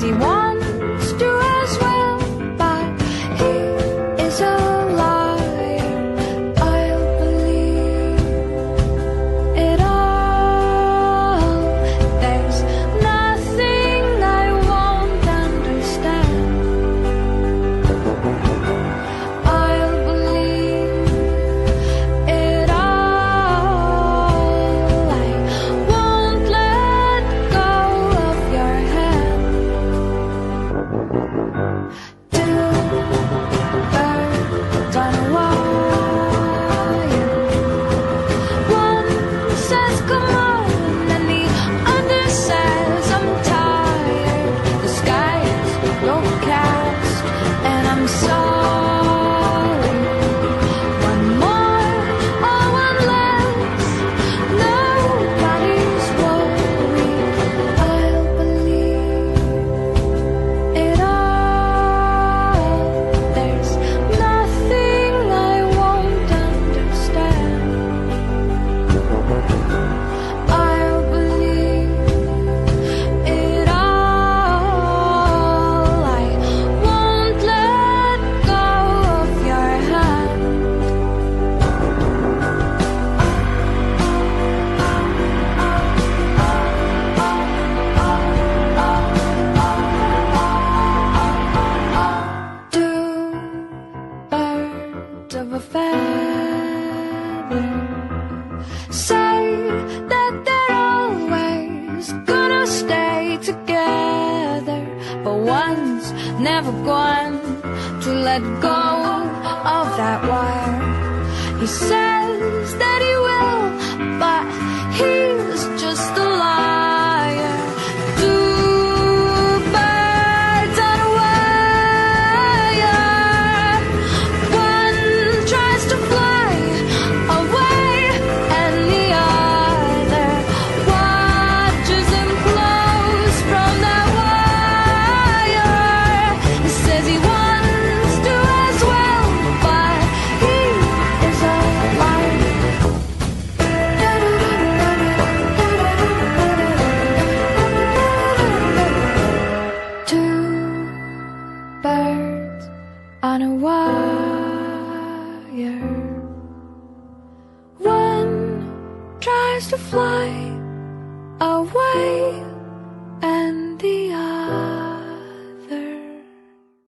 says he wants to as well, but he is a liar. I'll believe it all. There's nothing I won't understand. I'll believe it all. I won't let go of your hand. Two birds on a wire. One says come on, and the other says I'm tired. The sky is overcast, and I'm sorry. One more or one less, nobody's worried. I'll believe it all. There's nothing I won't understand. I'll believe it all. I won't let go of your hand. Two birds of a feather say that they're always gonna stay together, but one's never going to let go of that wire. He says that he will, but he's just a liar. Two birds on a wire. One tries to fly away, and the other watches him close from that wire. He says he wants to as well, but he is a liar. Two birds on a wire. One tries to fly away,